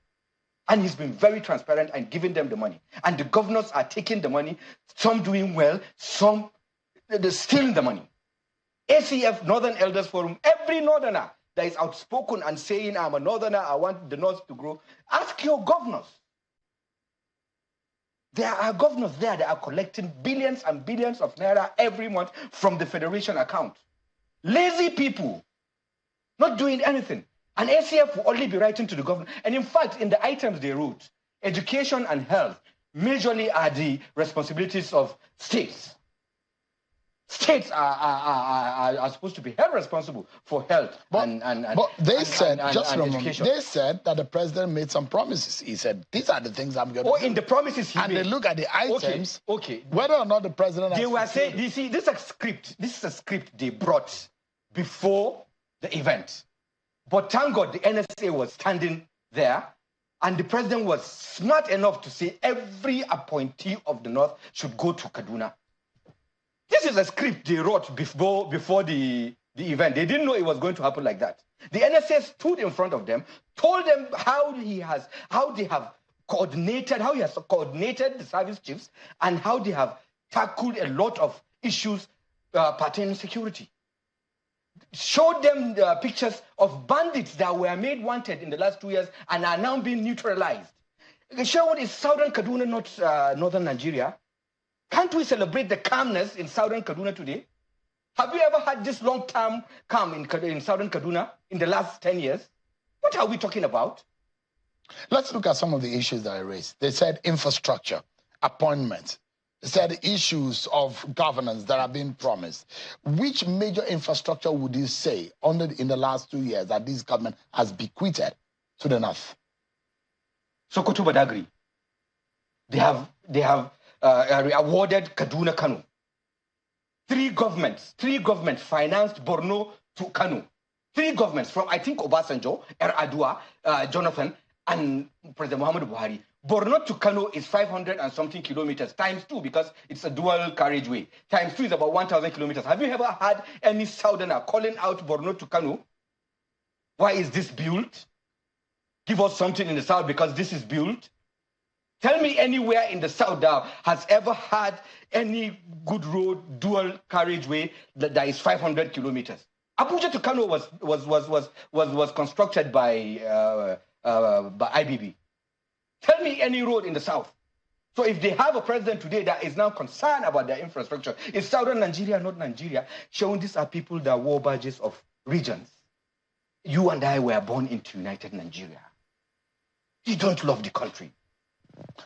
And he's been very transparent and giving them the money. And the governors are taking the money, some doing well, some they're stealing the money. ACF, Northern Elders Forum, every northerner that is outspoken and saying, I'm a northerner, I want the north to grow, ask your governors. There are governors there that are collecting billions and billions of naira every month from the federation account. Lazy people, not doing anything. And ACF will only be writing to the government. And in fact, in the items they wrote, education and health majorly are the responsibilities of states. States are supposed to be held responsible for health but they said that the president made some promises. He said, these are the things I'm going to do. In the promises he made. And they look at the items, okay. Whether or not the president they were saying, you see, this is a script they brought before the event. But thank God the NSA was standing there and the president was smart enough to say every appointee of the North should go to Kaduna. This is a script they wrote before the event. They didn't know it was going to happen like that. The NSA stood in front of them, told them how he has coordinated the service chiefs and how they have tackled a lot of issues pertaining to security. Showed them the pictures of bandits that were made wanted in the last 2 years and are now being neutralized. Sherwood is southern Kaduna, not northern Nigeria. Can't we celebrate the calmness in southern Kaduna today? Have you ever had this long-term calm in southern Kaduna in the last 10 years? What are we talking about? Let's look at some of the issues that I raised. They said infrastructure, appointments. They said issues of governance that are being promised. Which major infrastructure would you say in the last 2 years that this government has bequeathed to the north? Sokoto Badagry. They have awarded Kaduna Kano. Three governments financed Borno to Kano. Three governments from, I think, Obasanjo, Adua, Jonathan, and President Muhammadu Buhari. Borno to Kano is 500 and something kilometers, times 2, because it's a dual carriageway. Times 2 is about 1,000 kilometers. Have you ever had any southerner calling out Borno to Kano? Why is this built? Give us something in the south because this is built. Tell me anywhere in the south that has ever had any good road, dual carriageway that is 500 kilometers. Abuja to Kano was constructed by IBB. Tell me any road in the south. So if they have a president today that is now concerned about their infrastructure, is southern Nigeria not Nigeria? Showing these are people that wore badges of regions. You and I were born into United Nigeria. You don't love the country.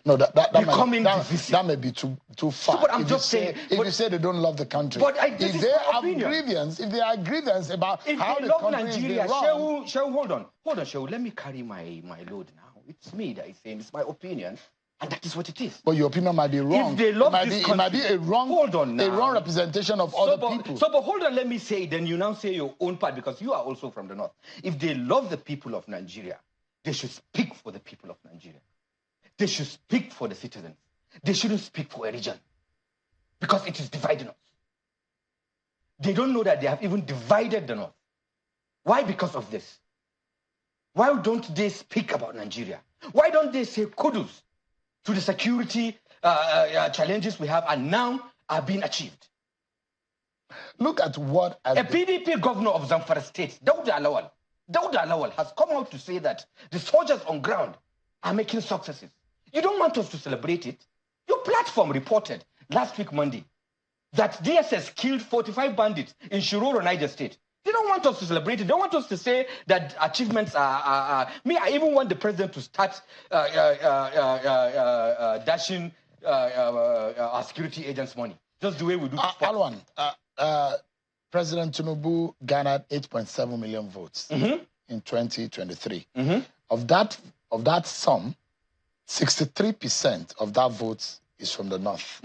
No, that may be too far. So, but I'm just saying, if you say they don't love the country, but if they have grievance, if they are grievance about how the country Nigeria, is wrong, Shehu, hold on, Shehu, let me carry my load now. It's me that is saying, it's my opinion, and that is what it is. But your opinion might be wrong. If they love it might be a wrong, a wrong representation of other people. But hold on, let me say, then you now say your own part, because you are also from the north. If they love the people of Nigeria, they should speak for the people of Nigeria. They should speak for the citizens. They shouldn't speak for a region, because it is dividing us. They don't know that they have even divided the north. Why? Because of this. Why don't they speak about Nigeria? Why don't they say kudos to the security challenges we have and now are being achieved? Look at what... A PDP governor of Zamfara State, Dauda Lawal, has come out to say that the soldiers on ground are making successes. You don't want us to celebrate it. Your platform reported last week, Monday, that DSS killed 45 bandits in Shiroro, Niger State. They don't want us to celebrate it. They don't want us to say that achievements are... Me, I even want the president to start dashing our security agents' money. Just the way we do. Alwan, President Tinubu garnered 8.7 million votes in 2023. Of that sum, 63% of that votes is from the north.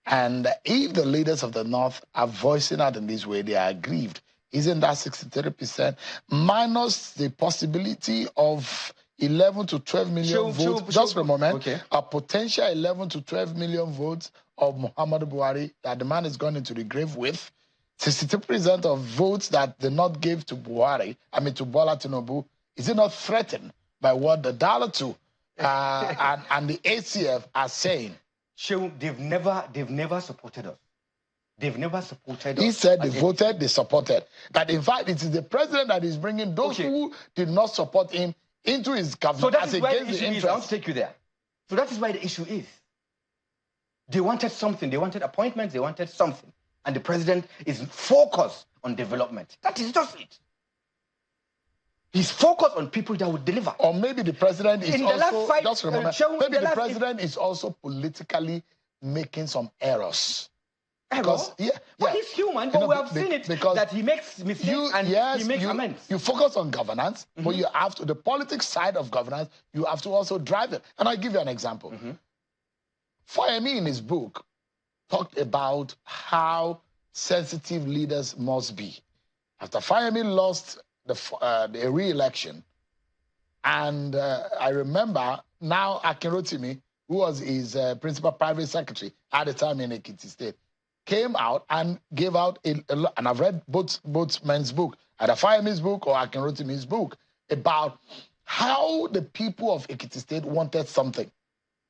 And if the leaders of the north are voicing out in this way, they are aggrieved. Isn't that 63% minus the possibility of 11 to 12 million votes? Just for a moment, okay. A potential 11 to 12 million votes of Muhammadu Buhari that the man is going into the grave with. 62% of votes that the North gave to Buhari, to Bola Tinubu, is it not threatened by what the Dalatu and the ACF are saying? Shehu, they've never supported us. They've never supported us. He said they voted, they supported. That in fact, it is the president that is bringing those who did not support him into his government. So that is why the issue is. I'll take you there. So that is why the issue is. They wanted something. They wanted appointments. They wanted something. And the president is focused on development. That is just it. He's focused on people that would deliver. Or maybe the president is maybe the president is also politically making some errors. Because but he's human, but we have seen it that he makes mistakes and he makes amends. You focus on governance, but you have to, the politics side of governance, you have to also drive it. And I'll give you an example. Fayemi in his book talked about how sensitive leaders must be. After Fayemi lost the re-election, and I remember now Akinrotimi, who was his principal private secretary at the time in Ekiti State, came out and gave out and I've read both men's book, either Fayemi's book or Akinrotimi's book, about how the people of Ekiti State wanted something,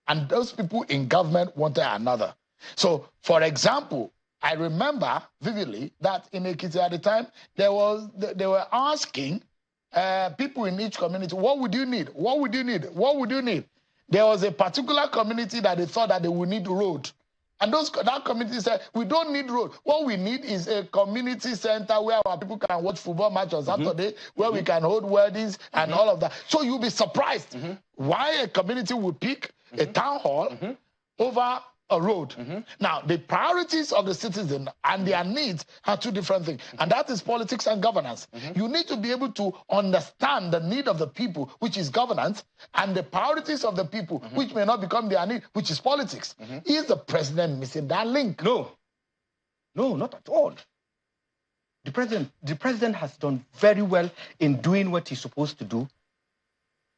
and those people in government wanted another. So, for example, I remember vividly that in Ekiti at the time, they were asking people in each community, what would you need? What would you need? What would you need? There was a particular community that they thought that they would need road. And that community said, we don't need road. What we need is a community center where our people can watch football match on Saturday, where we can hold weddings and all of that. So you'll be surprised why a community would pick a town hall over a road. Now, the priorities of the citizen and their needs are two different things. And that is politics and governance. You need to be able to understand the need of the people, which is governance, and the priorities of the people, which may not become their need, which is politics. Is the president missing that link? No. No, not at all. The president has done very well in doing what he's supposed to do,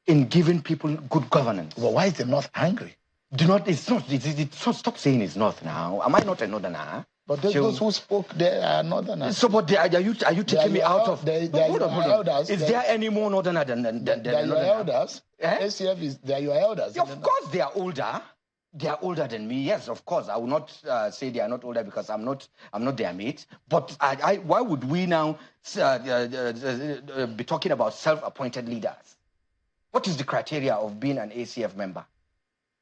in giving people good governance. Well, why is the North angry? Stop saying it's North now. Am I not a Northerner? But those who spoke there are Northerners. So, but are you taking me out of... Hold on. Is there any more Northerner than they are your elders. ACF they are your elders. Yeah, of course they are older. They are older than me. Yes, of course. I will not say they are not older because I'm not their mate. But why would we now be talking about self-appointed leaders? What is the criteria of being an ACF member?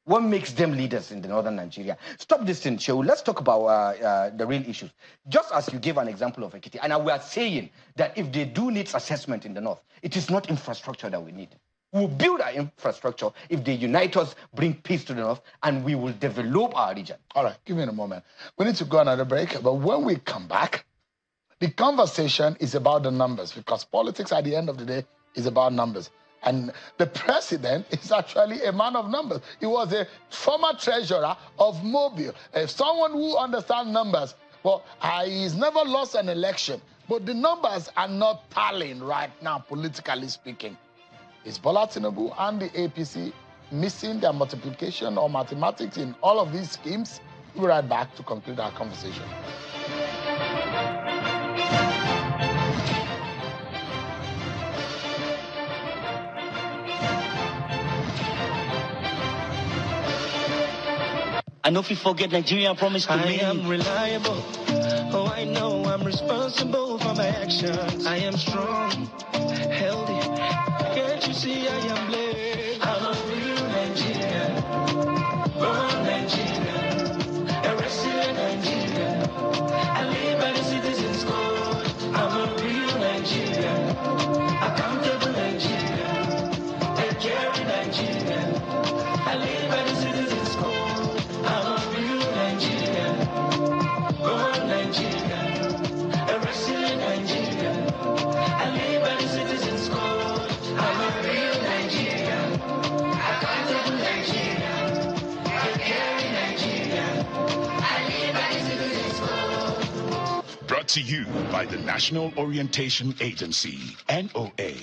What makes them leaders in the northern Nigeria? Stop this thing, Shehu. Let's talk about the real issues. Just as you gave an example of Ekiti, and we are saying that if they do needs assessment in the north, it is not infrastructure that we need. We'll build our infrastructure if they unite us, bring peace to the north, and we will develop our region. All right, give me a moment. We need to go another break, but when we come back, the conversation is about the numbers, because politics at the end of the day is about numbers. And the president is actually a man of numbers. He was a former treasurer of Mobile. Someone who understands numbers. Well, he's never lost an election, but the numbers are not tallying right now, politically speaking. Is Bola Tinubu and the APC missing their multiplication or mathematics in all of these schemes? We'll be right back to conclude our conversation. I know if you forget Nigeria promised to me. I am reliable. Oh, I know I'm responsible for my actions. I am strong, healthy. Can't you see I am blessed? I'm a real Nigerian, born Nigerian, a resident Nigerian. I live by the citizens' code. I'm a real Nigerian, accountable Nigerian, take care of Nigerian. I live by the citizens' code. I'm a real Nigerian, born Nigerian, a resident Nigerian. I live by the citizens' code. I'm a real Nigerian, accountable Nigerian, a caring Nigerian. I live by the citizens' code. Brought to you by the National Orientation Agency, NOA.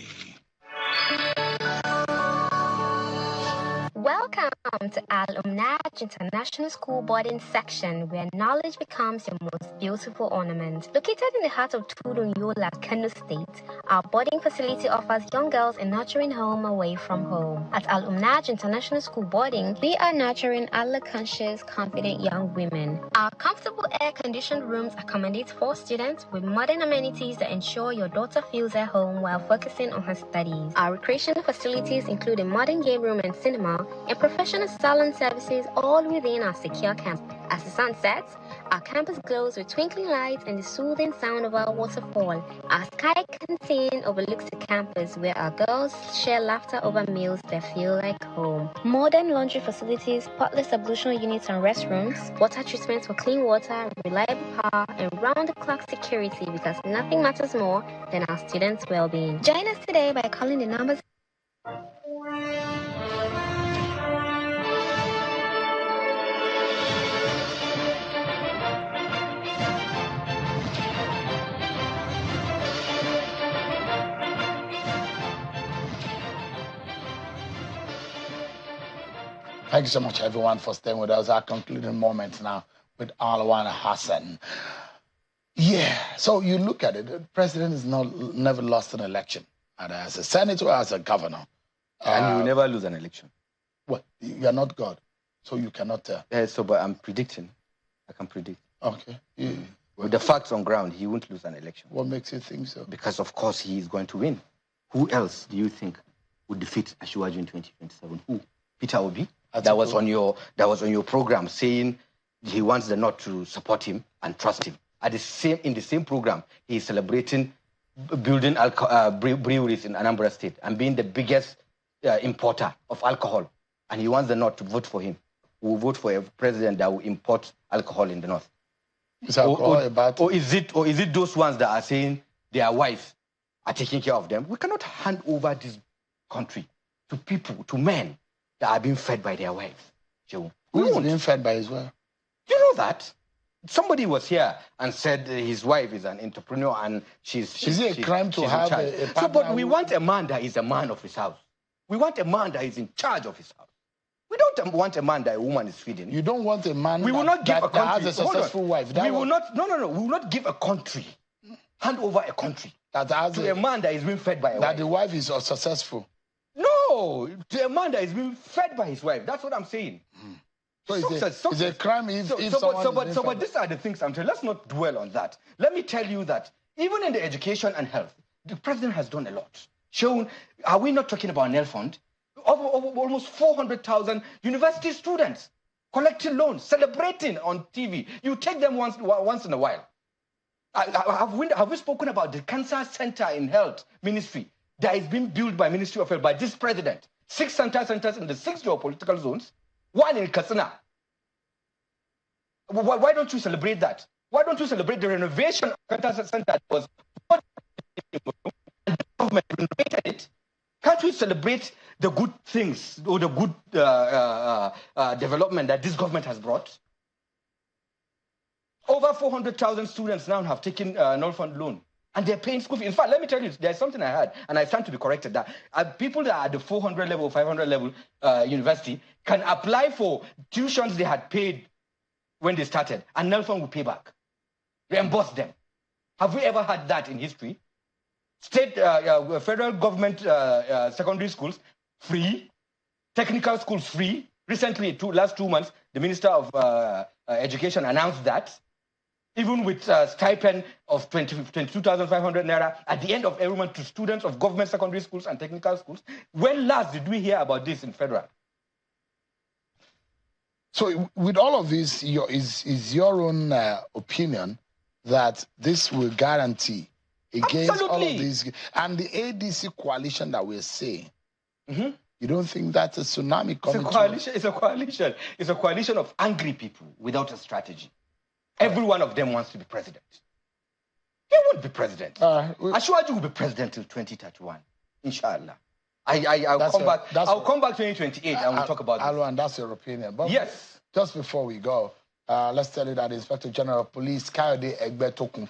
Welcome to Al-Umnaj International School Boarding Section, where knowledge becomes your most beautiful ornament. Located in the heart of Tudun Yola, Kano State, our boarding facility offers young girls a nurturing home away from home. At Al-Umnaj International School Boarding, we are nurturing Allah-conscious, confident young women. Our comfortable air-conditioned rooms accommodate 4 students with modern amenities that ensure your daughter feels at home while focusing on her studies. Our recreational facilities include a modern game room and cinema, and professional salon services, all within our secure campus. As the sun sets, our campus glows with twinkling lights and the soothing sound of our waterfall. Our sky canteen overlooks the campus, where our girls share laughter over meals that feel like home. Modern laundry facilities, spotless ablution units and restrooms, water treatment for clean water, reliable power, and round-the-clock security, because nothing matters more than our students' well-being. Join us today by calling the numbers. Thank you so much, everyone, for staying with us. Our concluding moment now with Alwan Hassan. Yeah, so you look at it, the president has never lost an election, either as a senator or as a governor. And you never lose an election. Well, you're not God, so you cannot tell. Yeah, but I'm predicting. I can predict. Okay. Yeah. With the facts on ground, he won't lose an election. What makes you think so? Because, of course, he is going to win. Who else do you think would defeat Asiwaju in 2027? Who? Peter Obi? That was on your program, saying he wants the North to support him and trust him. In the same program, he is celebrating building breweries in Anambra State and being the biggest importer of alcohol. And he wants the North to vote for him. We will vote for a president that will import alcohol in the North. Or is it those ones that are saying their wives are taking care of them? We cannot hand over this country to people, to men that are being fed by their wives. Who is being fed by his wife? You know that? Somebody was here and said his wife is an entrepreneur and she's Is it a crime to have a partner? But we want a man that is a man of his house. We want a man that is in charge of his house. We don't want a man that a woman is feeding. You don't want a man we will not give a country, that has a successful wife. We will not give a country, hand over a country to a man that is being fed by a wife. That the wife is successful. No, to a man that is being fed by his wife. That's what I'm saying. So it's a crime if someone but these are the things I'm saying. Let's not dwell on that. Let me tell you that even in the education and health, the president has done a lot. Are we not talking about NEL Fund? of almost 400,000 university students collecting loans, celebrating on TV. You take them once in a while. Have we spoken about the cancer center in health ministry that is being built by Ministry of Health by this president? 6 centers in the 6 geopolitical zones, 1 in Katsina. Why don't you celebrate that? Why don't you celebrate the renovation of cancer center that was and the government renovated it? Can't we celebrate the good things or the good development that this government has brought? Over 400,000 students now have taken non-fund loan, and they're paying school fees. In fact, let me tell you, there's something I heard, and I stand to be corrected, that people that are at the 400 level, 500 level university can apply for tuitions they had paid when they started, and non-fund will pay back, reimburse them. Have we ever had that in history? State, federal government secondary schools, free. Technical schools, free. Recently, last 2 months, the Minister of Education announced that, even with a stipend of 22,500 naira at the end of every month to students of government secondary schools and technical schools. When last did we hear about this in federal? So with all of this, is your own opinion that this will guarantee against Absolutely. all of these, and the ADC coalition that we're seeing, you don't think that's a tsunami coming? It's a coalition. It's a coalition. It's a coalition of angry people without a strategy. Every one of them wants to be president. He won't be president. Ashwaju will be president till 2031, inshallah. I'll come back 2028 and we'll talk about Alwan, that's your opinion. But yes. Just before we go, let's tell you that the Inspector General of Police, Kayode Egbetokun,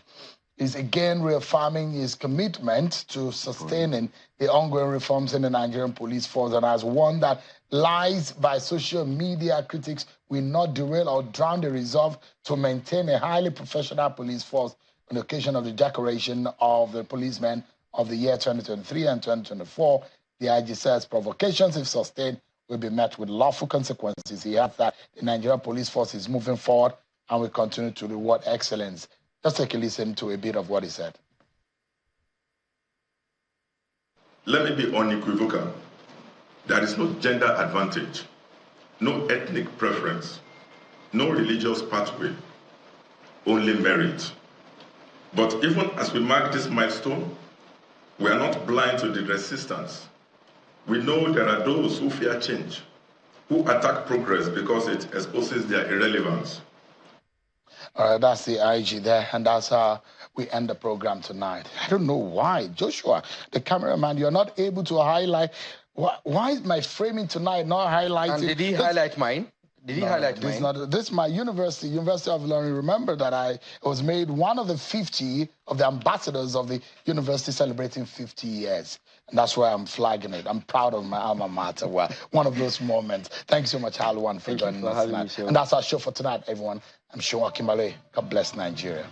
is again reaffirming his commitment to sustaining the ongoing reforms in the Nigerian police force, and has warned that lies by social media critics will not derail or drown the resolve to maintain a highly professional police force on the occasion of the decoration of the policemen of the year 2023 and 2024. The IG says provocations, if sustained, will be met with lawful consequences. He adds that the Nigerian police force is moving forward and will continue to reward excellence. Let's take a listen to a bit of what he said. Let me be unequivocal. There is no gender advantage, no ethnic preference, no religious pathway, only merit. But even as we mark this milestone, we are not blind to the resistance. We know there are those who fear change, who attack progress because it exposes their irrelevance. All right, that's the IG there, and that's how we end the program tonight. I don't know why. Joshua, the cameraman, you're not able to highlight. Why is my framing tonight not highlighting? And did he highlight mine? Did he highlight mine? This is my university, University of Ilorin. Remember that I was made one of the 50 of the ambassadors of the university celebrating 50 years. And that's why I'm flagging it. I'm proud of my alma mater. One of those moments. Thank you so much, Alwan, for joining us tonight. And that's our show for tonight, everyone. I'm Sean Akimale. God bless Nigeria.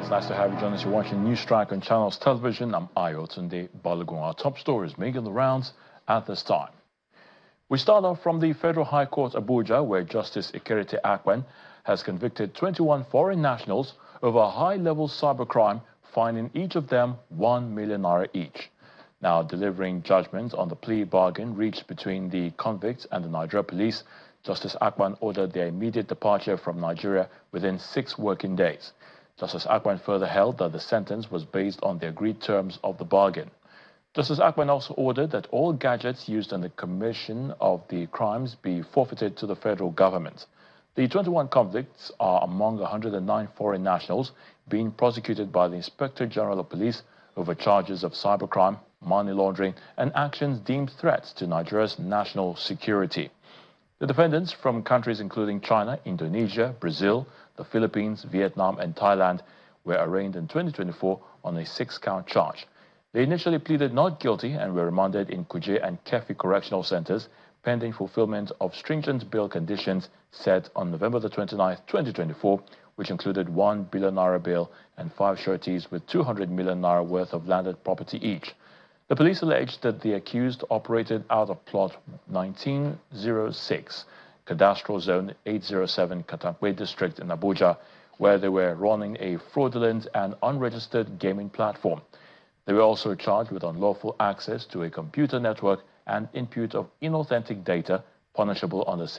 Nice to have you join us. You're watching News Strike on Channels Television. I'm Ayotunde Balogun. Our top stories making the rounds at this time. We start off from the Federal High Court Abuja, where Justice Ikerete Akpan has convicted 21 foreign nationals over a high-level cybercrime, fining each of them 1 million naira each. Now delivering judgment on the plea bargain reached between the convicts and the Nigeria police, Justice Akpan ordered their immediate departure from Nigeria within 6 working days. Justice Akpan further held that the sentence was based on the agreed terms of the bargain. Justice Akpan also ordered that all gadgets used in the commission of the crimes be forfeited to the federal government. The 21 convicts are among 109 foreign nationals being prosecuted by the Inspector General of Police over charges of cybercrime, money laundering, and actions deemed threats to Nigeria's national security. The defendants from countries including China, Indonesia, Brazil, the Philippines, Vietnam, and Thailand were arraigned in 2024 on a 6-count charge. They initially pleaded not guilty and were remanded in Kuje and Kefi correctional centers pending fulfillment of stringent bail conditions set on November 29, 2024, which included 1 billion naira bail and 5 sureties with 200 million naira worth of landed property each. The police alleged that the accused operated out of plot 1906, Cadastral Zone 807, Katakwe District in Abuja, where they were running a fraudulent and unregistered gaming platform. They were also charged with unlawful access to a computer network and input of inauthentic data, punishable under Section